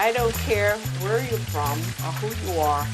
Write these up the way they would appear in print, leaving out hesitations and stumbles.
I don't care where you're from or who you are,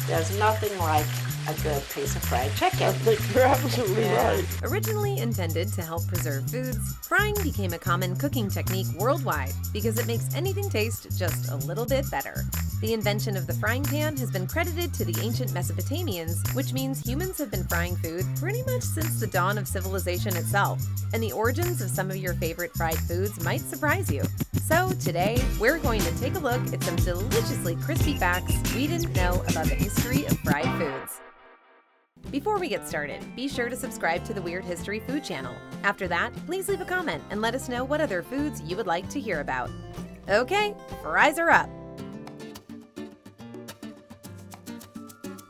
there's nothing like a good piece of fried chicken. I think you're absolutely right. Originally intended to help preserve foods, frying became a common cooking technique worldwide because it makes anything taste just a little bit better. The invention of the frying pan has been credited to the ancient Mesopotamians, which means humans have been frying food pretty much since the dawn of civilization itself. And the origins of some of your favorite fried foods might surprise you. So today, we're going to take a look at some deliciously crispy facts we didn't know about the history of fried foods. Before we get started, be sure to subscribe to the Weird History Food channel. After that, please leave a comment and let us know what other foods you would like to hear about. Okay, fries are up!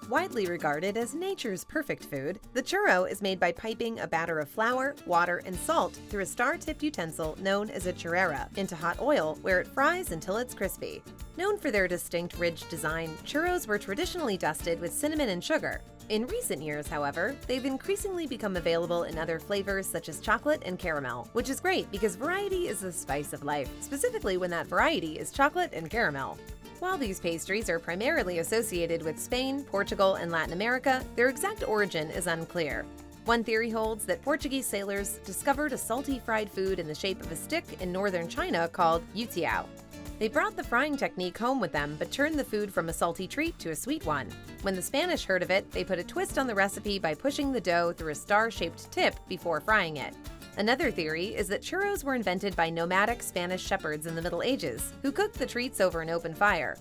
Widely regarded as nature's perfect food, the churro is made by piping a batter of flour, water, and salt through a star-tipped utensil known as a churrera into hot oil where it fries until it's crispy. Known for their distinct ridged design, churros were traditionally dusted with cinnamon and sugar. In recent years, however, they've increasingly become available in other flavors such as chocolate and caramel, which is great because variety is the spice of life, specifically when that variety is chocolate and caramel. While these pastries are primarily associated with Spain, Portugal, and Latin America, their exact origin is unclear. One theory holds that Portuguese sailors discovered a salty fried food in the shape of a stick in northern China called yutiao. They brought the frying technique home with them but turned the food from a salty treat to a sweet one. When the Spanish heard of it, they put a twist on the recipe by pushing the dough through a star-shaped tip before frying it. Another theory is that churros were invented by nomadic Spanish shepherds in the Middle Ages, who cooked the treats over an open fire.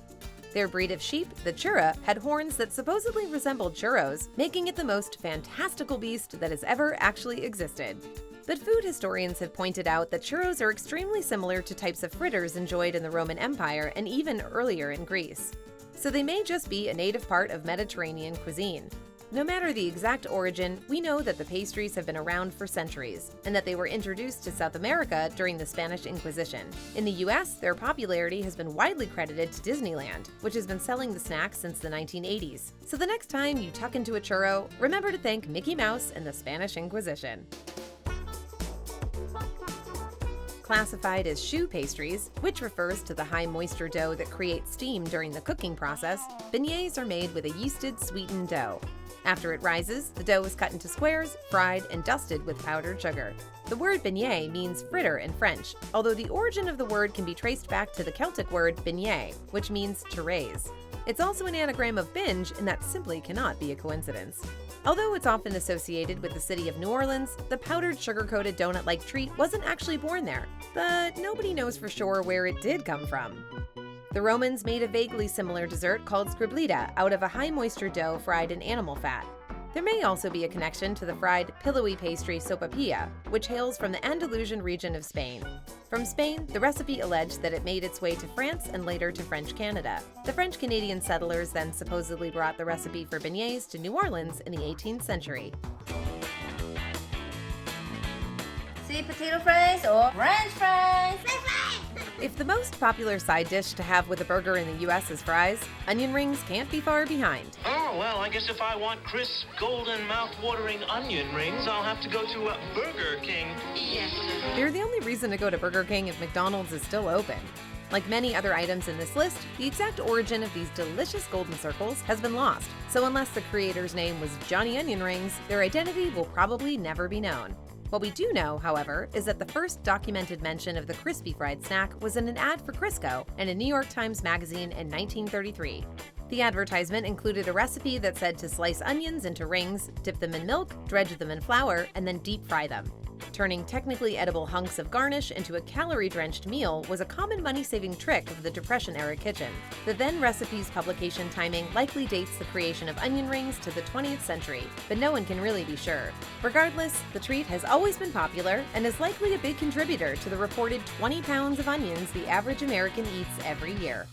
Their breed of sheep, the churra, had horns that supposedly resembled churros, making it the most fantastical beast that has ever actually existed. But food historians have pointed out that churros are extremely similar to types of fritters enjoyed in the Roman Empire and even earlier in Greece. So they may just be a native part of Mediterranean cuisine. No matter the exact origin, we know that the pastries have been around for centuries, and that they were introduced to South America during the Spanish Inquisition. In the US, their popularity has been widely credited to Disneyland, which has been selling the snack since the 1980s. So the next time you tuck into a churro, remember to thank Mickey Mouse and the Spanish Inquisition. Classified as choux pastries, which refers to the high moisture dough that creates steam during the cooking process, beignets are made with a yeasted, sweetened dough. After it rises, the dough is cut into squares, fried, and dusted with powdered sugar. The word beignet means fritter in French, although the origin of the word can be traced back to the Celtic word beignet, which means to raise. It's also an anagram of binge, and that simply cannot be a coincidence. Although it's often associated with the city of New Orleans, the powdered sugar-coated donut-like treat wasn't actually born there, but nobody knows for sure where it did come from. The Romans made a vaguely similar dessert called scriblita out of a high-moisture dough fried in animal fat. There may also be a connection to the fried, pillowy pastry sopapilla, which hails from the Andalusian region of Spain. From Spain, the recipe alleged that it made its way to France and later to French Canada. The French-Canadian settlers then supposedly brought the recipe for beignets to New Orleans in the 18th century. Sweet potato fries or French fries? If the most popular side dish to have with a burger in the US is fries, onion rings can't be far behind. Oh, well, I guess if I want crisp, golden, mouth-watering onion rings, I'll have to go to Burger King. Yes, sir. They're the only reason to go to Burger King if McDonald's is still open. Like many other items in this list, the exact origin of these delicious golden circles has been lost, so unless the creator's name was Johnny Onion Rings, their identity will probably never be known. What we do know, however, is that the first documented mention of the crispy fried snack was in an ad for Crisco in a New York Times magazine in 1933. The advertisement included a recipe that said to slice onions into rings, dip them in milk, dredge them in flour, and then deep fry them. Turning technically edible hunks of garnish into a calorie-drenched meal was a common money-saving trick of the Depression-era kitchen. The then recipe's publication timing likely dates the creation of onion rings to the 20th century, but no one can really be sure. Regardless, the treat has always been popular and is likely a big contributor to the reported 20 pounds of onions the average American eats every year.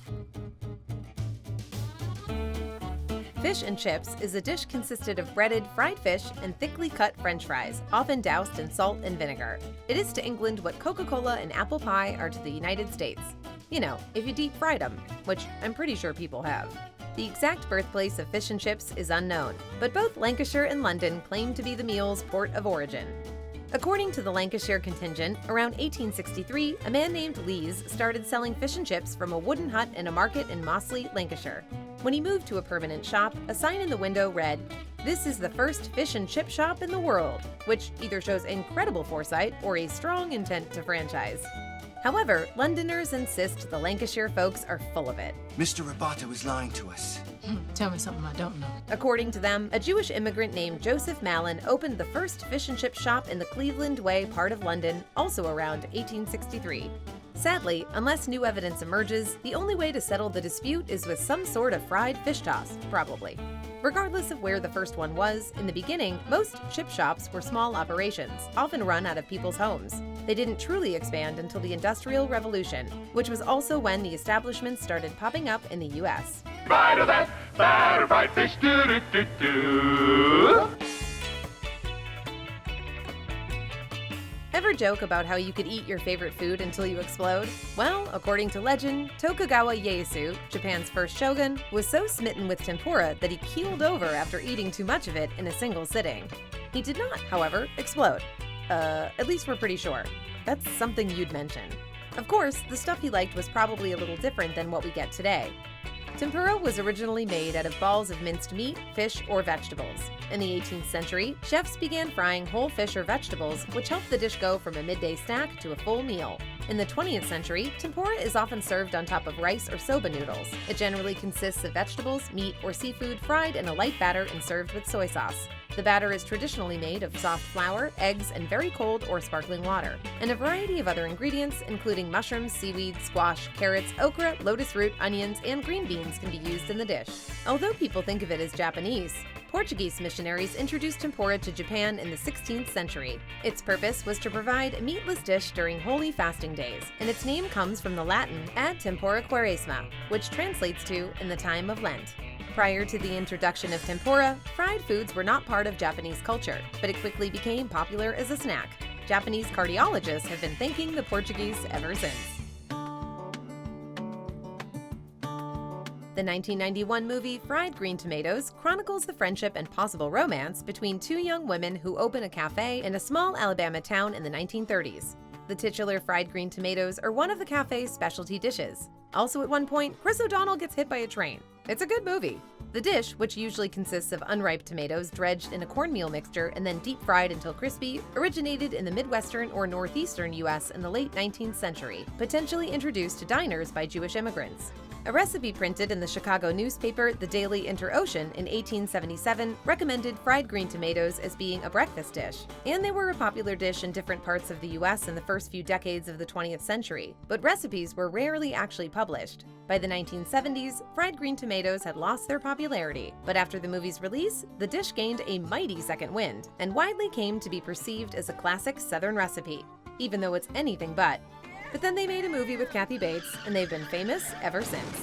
Fish and chips is a dish consisted of breaded fried fish and thickly cut French fries, often doused in salt and vinegar. It is to England what Coca-Cola and apple pie are to the United States. You know, if you deep fried them, which I'm pretty sure people have. The exact birthplace of fish and chips is unknown, but both Lancashire and London claim to be the meal's port of origin. According to the Lancashire contingent, around 1863, a man named Lees started selling fish and chips from a wooden hut in a market in Mossley, Lancashire. When he moved to a permanent shop, a sign in the window read, "This is the first fish and chip shop in the world," which either shows incredible foresight or a strong intent to franchise. However, Londoners insist the Lancashire folks are full of it. Mr. Rabata was lying to us. Tell me something I don't know. According to them, a Jewish immigrant named Joseph Mallon opened the first fish and chip shop in the Cleveland Way part of London, also around 1863. Sadly, unless new evidence emerges, the only way to settle the dispute is with some sort of fried fish toss, probably. Regardless of where the first one was, in the beginning, most chip shops were small operations, often run out of people's homes. They didn't truly expand until the Industrial Revolution, which was also when the establishments started popping up in the US. Fried of that, batter fried fish, do-do-do-do. Ever joke about how you could eat your favorite food until you explode? Well, according to legend, Tokugawa Ieyasu, Japan's first shogun, was so smitten with tempura that he keeled over after eating too much of it in a single sitting. He did not, however, explode. At least we're pretty sure. That's something you'd mention. Of course, the stuff he liked was probably a little different than what we get today. Tempura was originally made out of balls of minced meat, fish, or vegetables. In the 18th century, chefs began frying whole fish or vegetables, which helped the dish go from a midday snack to a full meal. In the 20th century, tempura is often served on top of rice or soba noodles. It generally consists of vegetables, meat, or seafood fried in a light batter and served with soy sauce. The batter is traditionally made of soft flour, eggs, and very cold or sparkling water, and a variety of other ingredients, including mushrooms, seaweed, squash, carrots, okra, lotus root, onions, and green beans can be used in the dish. Although people think of it as Japanese, Portuguese missionaries introduced tempura to Japan in the 16th century. Its purpose was to provide a meatless dish during holy fasting days, and its name comes from the Latin ad tempora quaresma, which translates to "in the time of Lent." Prior to the introduction of tempura, fried foods were not part of Japanese culture, but it quickly became popular as a snack. Japanese cardiologists have been thanking the Portuguese ever since. The 1991 movie Fried Green Tomatoes chronicles the friendship and possible romance between two young women who open a cafe in a small Alabama town in the 1930s. The titular fried green tomatoes are one of the cafe's specialty dishes. Also at one point, Chris O'Donnell gets hit by a train. It's a good movie. The dish, which usually consists of unripe tomatoes dredged in a cornmeal mixture and then deep fried until crispy, originated in the Midwestern or Northeastern U.S. in the late 19th century, potentially introduced to diners by Jewish immigrants. A recipe printed in the Chicago newspaper The Daily Inter-Ocean in 1877 recommended fried green tomatoes as being a breakfast dish, and they were a popular dish in different parts of the U.S. in the first few decades of the 20th century, but recipes were rarely actually published. By the 1970s, fried green tomatoes had lost their popularity, but after the movie's release, the dish gained a mighty second wind and widely came to be perceived as a classic Southern recipe, even though it's anything but. But then they made a movie with Kathy Bates, and they've been famous ever since.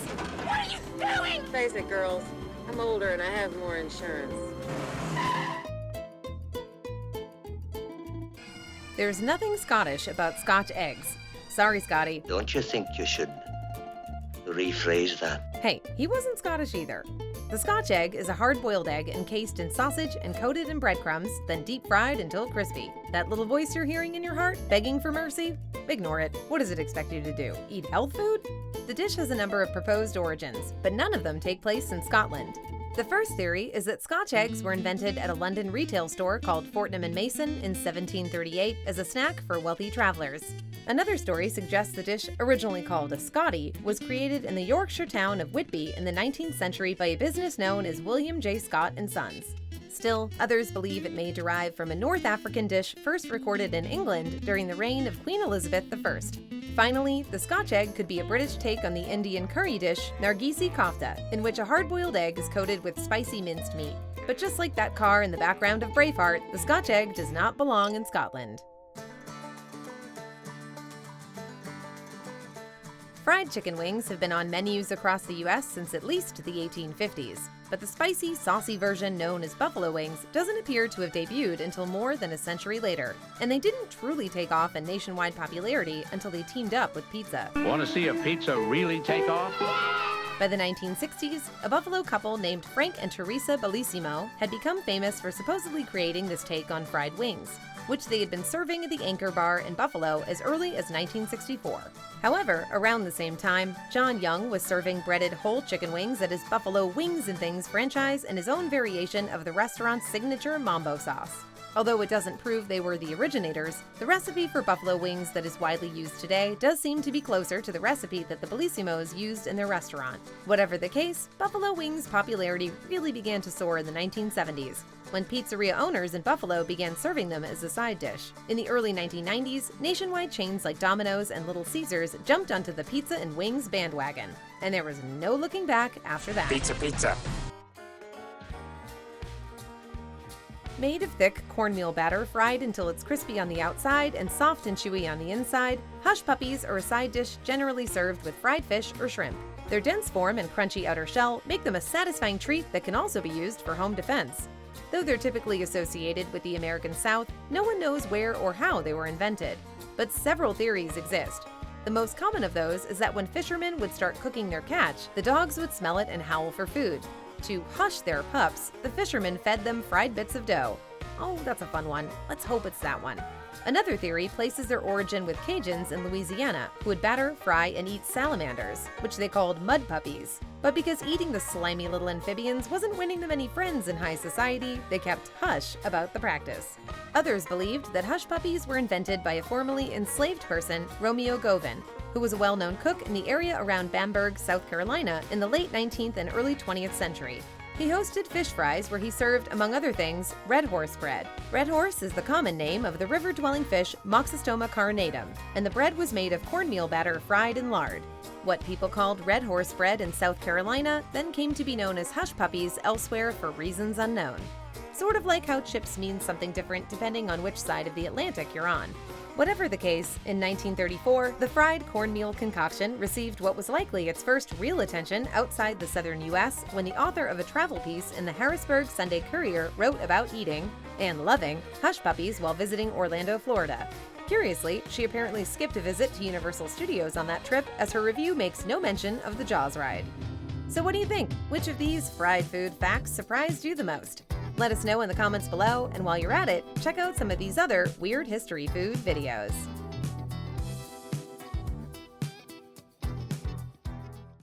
What are you doing? Face it, girls. I'm older and I have more insurance. There's nothing Scottish about Scotch eggs. Sorry, Scotty. Don't you think you should rephrase that? Hey, he wasn't Scottish either. The Scotch egg is a hard-boiled egg encased in sausage and coated in breadcrumbs, then deep-fried until crispy. That little voice you're hearing in your heart, begging for mercy? Ignore it. What does it expect you to do? Eat health food? The dish has a number of proposed origins, but none of them take place in Scotland. The first theory is that Scotch eggs were invented at a London retail store called Fortnum & Mason in 1738 as a snack for wealthy travelers. Another story suggests the dish, originally called a Scotty, was created in the Yorkshire town of Whitby in the 19th century by a business known as William J. Scott & Sons. Still, others believe it may derive from a North African dish first recorded in England during the reign of Queen Elizabeth I. Finally, the Scotch egg could be a British take on the Indian curry dish Nargisi kofta, in which a hard-boiled egg is coated with spicy minced meat. But just like that car in the background of Braveheart, the Scotch egg does not belong in Scotland. Fried chicken wings have been on menus across the U.S. since at least the 1850s, but the spicy, saucy version known as buffalo wings doesn't appear to have debuted until more than a century later, and they didn't truly take off in nationwide popularity until they teamed up with pizza. Want to see a pizza really take off? By the 1960s, a Buffalo couple named Frank and Teresa Bellissimo had become famous for supposedly creating this take on fried wings. which they had been serving at the Anchor Bar in Buffalo as early as 1964. However, around the same time, John Young was serving breaded whole chicken wings at his Buffalo Wings and Things franchise in his own variation of the restaurant's signature mambo sauce. Although it doesn't prove they were the originators, the recipe for buffalo wings that is widely used today does seem to be closer to the recipe that the Bellissimos used in their restaurant. Whatever the case, buffalo wings' popularity really began to soar in the 1970s, when pizzeria owners in Buffalo began serving them as a side dish. In the early 1990s, nationwide chains like Domino's and Little Caesars jumped onto the pizza and wings bandwagon, and there was no looking back after that. Pizza. Made of thick cornmeal batter fried until it's crispy on the outside and soft and chewy on the inside, hush puppies are a side dish generally served with fried fish or shrimp. Their dense form and crunchy outer shell make them a satisfying treat that can also be used for home defense. Though they're typically associated with the American South, no one knows where or how they were invented. But several theories exist. The most common of those is that when fishermen would start cooking their catch, the dogs would smell it and howl for food. To hush their pups, the fishermen fed them fried bits of dough. Oh, that's a fun one. Let's hope it's that one. Another theory places their origin with Cajuns in Louisiana, who would batter, fry, and eat salamanders, which they called mud puppies. But because eating the slimy little amphibians wasn't winning them any friends in high society, they kept hush about the practice. Others believed that hush puppies were invented by a formerly enslaved person, Romeo Govan, who was a well-known cook in the area around Bamberg, South Carolina in the late 19th and early 20th century. He hosted fish fries where he served, among other things, red horse bread. Red horse is the common name of the river-dwelling fish Moxostoma carinatum, and the bread was made of cornmeal batter fried in lard. What people called red horse bread in South Carolina then came to be known as hush puppies elsewhere for reasons unknown. Sort of like how chips mean something different depending on which side of the Atlantic you're on. Whatever the case, in 1934, the fried cornmeal concoction received what was likely its first real attention outside the southern U.S. when the author of a travel piece in the Harrisburg Sunday Courier wrote about eating, and loving, hush puppies while visiting Orlando, Florida. Curiously, she apparently skipped a visit to Universal Studios on that trip, as her review makes no mention of the Jaws ride. So what do you think? Which of these fried food facts surprised you the most? Let us know in the comments below, and while you're at it, check out some of these other Weird History Food videos.